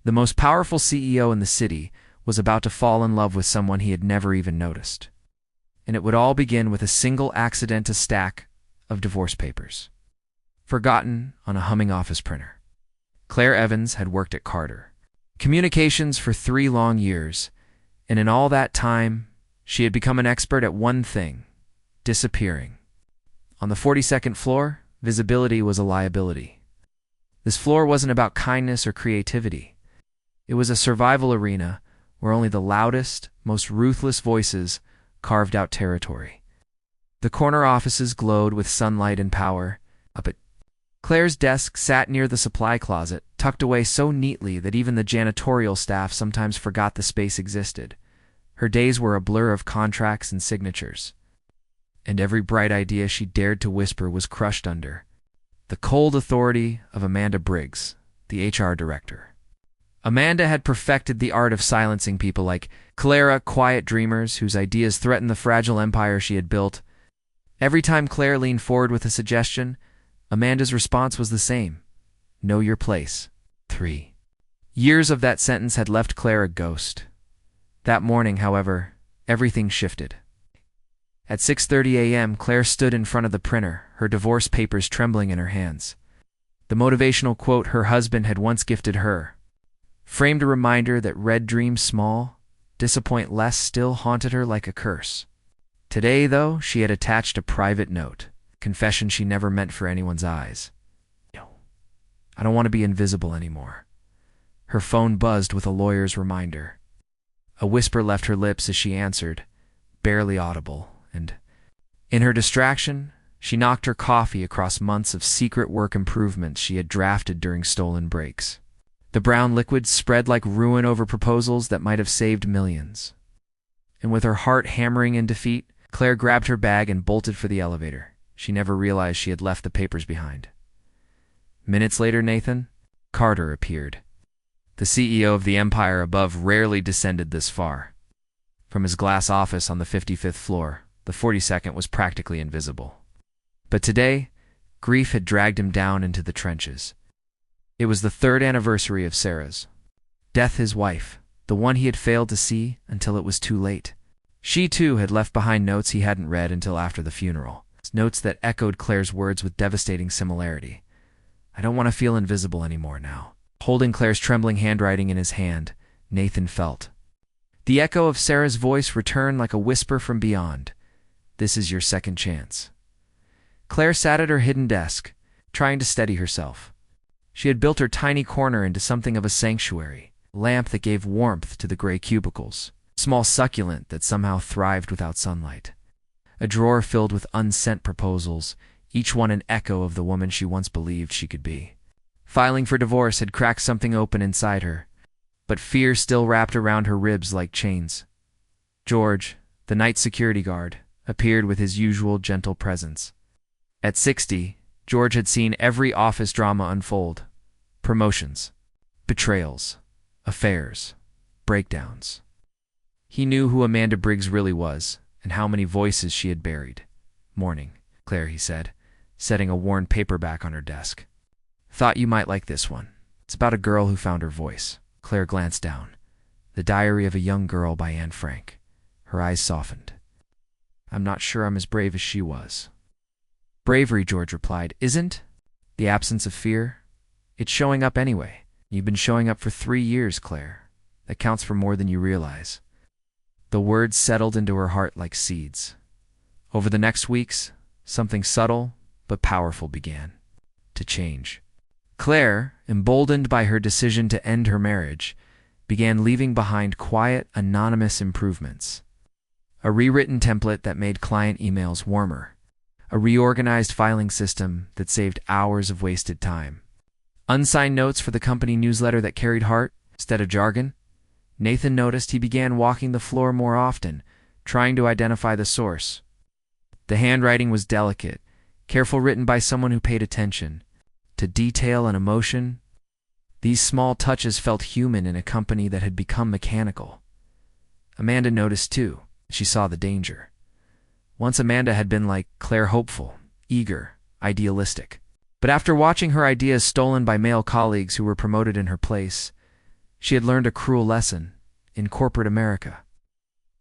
The most powerful CEO in the city was about to fall in love with someone he had never even noticed. And it would all begin with a single accidental stack of divorce papers, forgotten on a humming office printer. Claire Evans had worked at Carter Communications for 3 long years, and in all that time, she had become an expert at one thing: disappearing. On the 42nd floor, visibility was a liability. This floor wasn't about kindness or creativity. It was a survival arena where only the loudest, most ruthless voices carved out territory. The corner offices glowed with sunlight and power. Up at Claire's desk sat near the supply closet, tucked away so neatly that even the janitorial staff sometimes forgot the space existed. Her days were a blur of contracts and signatures, and every bright idea she dared to whisper was crushed under the cold authority of Amanda Briggs, the HR director. Amanda had perfected the art of silencing people like Clara, quiet dreamers whose ideas threatened the fragile empire she had built. Every time Claire leaned forward with a suggestion, Amanda's response was the same: know your place. 3 years of that sentence had left Claire a ghost. That morning, however, everything shifted. At 6:30 a.m., Claire stood in front of the printer, her divorce papers trembling in her hands. The motivational quote her husband had once gifted her framed a reminder that red dreams small, disappoint less still haunted her like a curse. Today, though, she had attached a private note, confession she never meant for anyone's eyes. I don't want to be invisible anymore. Her phone buzzed with a lawyer's reminder. A whisper left her lips as she answered, barely audible, and in her distraction, she knocked her coffee across months of secret work improvements she had drafted during stolen breaks. The brown liquid spread like ruin over proposals that might have saved millions. And with her heart hammering in defeat, Claire grabbed her bag and bolted for the elevator. She never realized she had left the papers behind. Minutes later, Nathan Carter appeared. The CEO of the empire above rarely descended this far. From his glass office on the 55th floor, the 42nd was practically invisible. But today, grief had dragged him down into the trenches. It was the 3rd anniversary of Sarah's death, his wife, the one he had failed to see until it was too late. She, too, had left behind notes he hadn't read until after the funeral, notes that echoed Claire's words with devastating similarity. I don't want to feel invisible anymore now. Holding Claire's trembling handwriting in his hand, Nathan felt the echo of Sarah's voice return like a whisper from beyond. This is your second chance. Claire sat at her hidden desk, trying to steady herself. She had built her tiny corner into something of a sanctuary, a lamp that gave warmth to the gray cubicles, a small succulent that somehow thrived without sunlight, a drawer filled with unsent proposals, each one an echo of the woman she once believed she could be. Filing for divorce had cracked something open inside her, but fear still wrapped around her ribs like chains. George, the night security guard, appeared with his usual gentle presence. At 60, George had seen every office drama unfold: promotions, betrayals, affairs, breakdowns. He knew who Amanda Briggs really was and how many voices she had buried. Morning, Claire, he said, setting a worn paperback on her desk. Thought you might like this one. It's about a girl who found her voice. Claire glanced down. The Diary of a Young Girl by Anne Frank. Her eyes softened. I'm not sure I'm as brave as she was. Bravery, George replied, isn't the absence of fear. It's showing up anyway. You've been showing up for 3 years, Claire. That counts for more than you realize. The words settled into her heart like seeds. Over the next weeks, something subtle but powerful began to change. Claire, emboldened by her decision to end her marriage, began leaving behind quiet, anonymous improvements. A rewritten template that made client emails warmer. A reorganized filing system that saved hours of wasted time. Unsigned notes for the company newsletter that carried heart instead of jargon. Nathan noticed he began walking the floor more often, trying to identify the source. The handwriting was delicate, careful, written by someone who paid attention to detail and emotion. These small touches felt human in a company that had become mechanical. Amanda noticed too. She saw the danger. Once Amanda had been like Claire, hopeful, eager, idealistic. But after watching her ideas stolen by male colleagues who were promoted in her place, She had learned a cruel lesson in corporate America.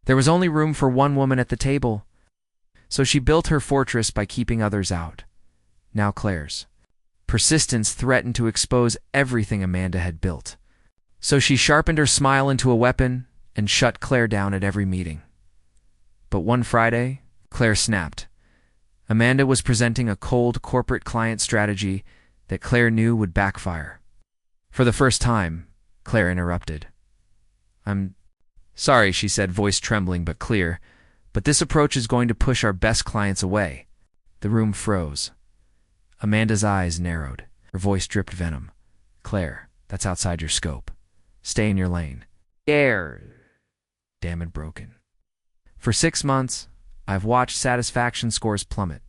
There was only room for one woman at the table, so she built her fortress by keeping others out. Now Claire's persistence threatened to expose everything Amanda had built. So she sharpened her smile into a weapon and shut Claire down at every meeting. But one Friday, Claire snapped. Amanda was presenting a cold corporate client strategy that Claire knew would backfire. For the first time, Claire interrupted. "I'm sorry," she said, voice trembling but clear, "but this approach is going to push our best clients away." The room froze. Amanda's eyes narrowed. Her voice dripped venom. "Claire, that's outside your scope. Stay in your lane." Damn it, broken. For 6 months, I've watched satisfaction scores plummet.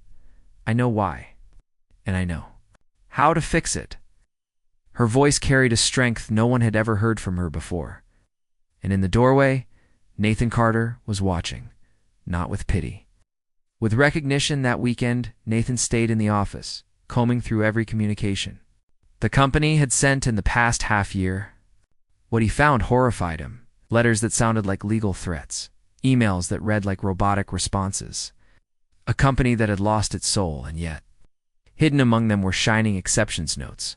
I know why. And I know how to fix it. Her voice carried a strength no one had ever heard from her before. And in the doorway, Nathan Carter was watching, not with pity. With recognition that weekend, Nathan stayed in the office, combing through every communication the company had sent in the past half year. What he found horrified him. Letters that sounded like legal threats, emails that read like robotic responses. A company that had lost its soul, and yet hidden among them were shining exceptions notes,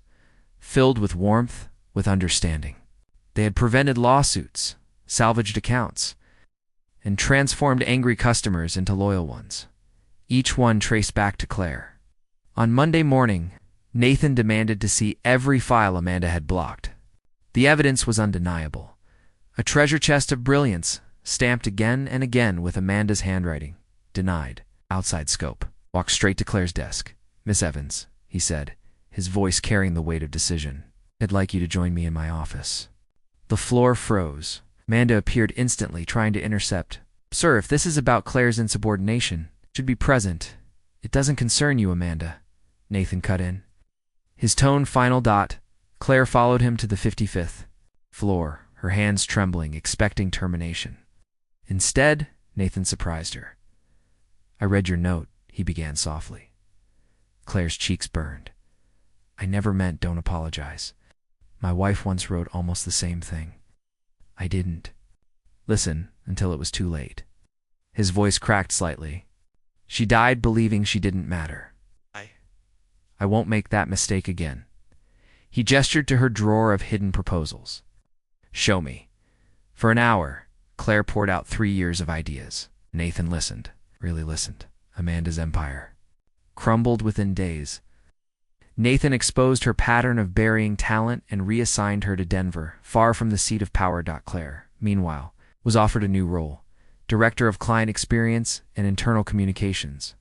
filled with warmth, with understanding. They had prevented lawsuits, salvaged accounts, and transformed angry customers into loyal ones, each one traced back to Claire. On Monday morning, Nathan demanded to see every file Amanda had blocked. The evidence was undeniable. A treasure chest of brilliance, stamped again and again with Amanda's handwriting. Denied. Outside scope. Walked straight to Claire's desk. "Miss Evans," he said, his voice carrying the weight of decision, "I'd like you to join me in my office." The floor froze. Amanda appeared instantly, trying to intercept. "Sir, if this is about Claire's insubordination, it should be present. It doesn't concern you, Amanda," Nathan cut in. His tone final. Claire followed him to the 55th floor, her hands trembling, expecting termination. Instead, Nathan surprised her. "I read your note," he began softly. Claire's cheeks burned. "I never meant don't apologize. My wife once wrote almost the same thing. I didn't listen until it was too late." His voice cracked slightly. "She died believing she didn't matter. I won't make that mistake again." He gestured to her drawer of hidden proposals. "Show me." For an hour, Claire poured out 3 years of ideas. Nathan listened, really listened. Amanda's empire crumbled within days. Nathan exposed her pattern of burying talent and reassigned her to Denver, far from the seat of power. Claire, meanwhile, was offered a new role, Director of Client Experience and Internal Communications.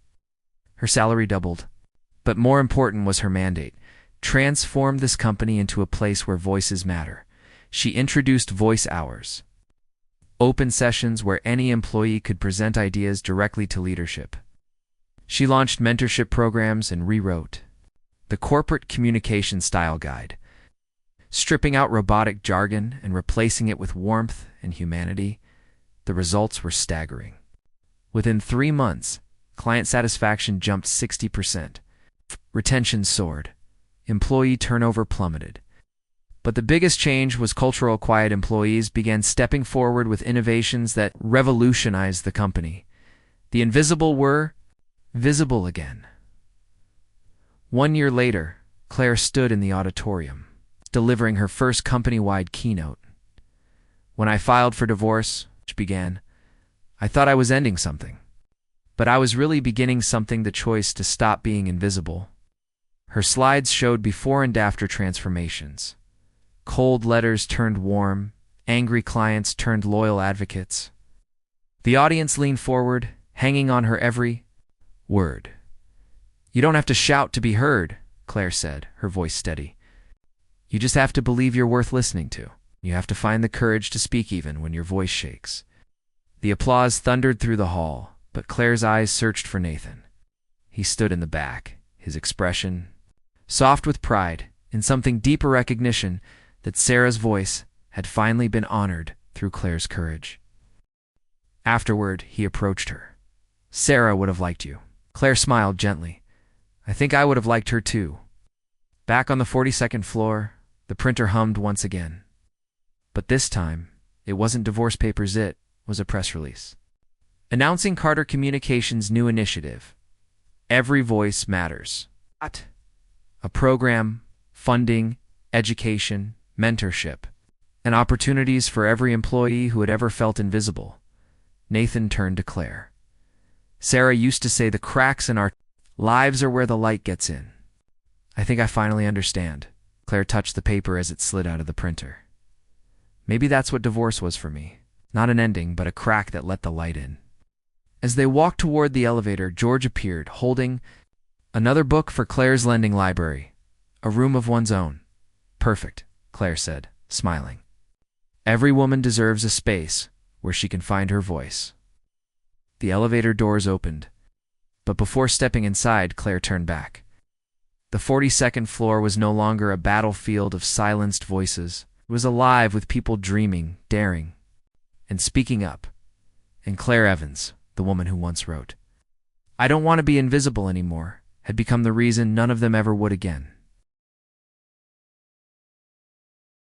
Her salary doubled, but more important was her mandate: transform this company into a place where voices matter. She introduced voice hours, open sessions where any employee could present ideas directly to leadership. She launched mentorship programs and rewrote the corporate communication style guide, stripping out robotic jargon and replacing it with warmth and humanity. The results were staggering. Within 3 months, client satisfaction jumped 60%. Retention soared. Employee turnover plummeted. But the biggest change was cultural. Quiet employees began stepping forward with innovations that revolutionized the company. The invisible were visible again. 1 year later, Claire stood in the auditorium, delivering her first company-wide keynote. "When I filed for divorce," she began, "I thought I was ending something. But I was really beginning something, the choice to stop being invisible." Her slides showed before and after transformations. Cold letters turned warm, angry clients turned loyal advocates. The audience leaned forward, hanging on her every word. "You don't have to shout to be heard," Claire said, her voice steady. "You just have to believe you're worth listening to. You have to find the courage to speak even when your voice shakes." The applause thundered through the hall, but Claire's eyes searched for Nathan. He stood in the back, his expression soft with pride, in something deeper recognition that Sarah's voice had finally been honored through Claire's courage. Afterward, he approached her. "Sarah would have liked you." Claire smiled gently. "I think I would have liked her too." Back on the 42nd floor, the printer hummed once again. But this time, it wasn't divorce papers, it was a press release. Announcing Carter Communications' new initiative, Every Voice Matters. A program, funding, education, mentorship, and opportunities for every employee who had ever felt invisible. Nathan turned to Claire. Sarah used to say the cracks in our lives are where the light gets in. I think I finally understand. Claire touched the paper as it slid out of the printer. Maybe that's what divorce was for me. Not an ending, but a crack that let the light in. As they walked toward the elevator, George appeared, holding another book for Claire's lending library. A room of one's own. Perfect, Claire said, smiling. Every woman deserves a space where she can find her voice. The elevator doors opened, but before stepping inside, Claire turned back. The 42nd floor was no longer a battlefield of silenced voices. It was alive with people dreaming, daring, and speaking up. And Claire Evans, the woman who once wrote, "I don't want to be invisible anymore," had become the reason none of them ever would again.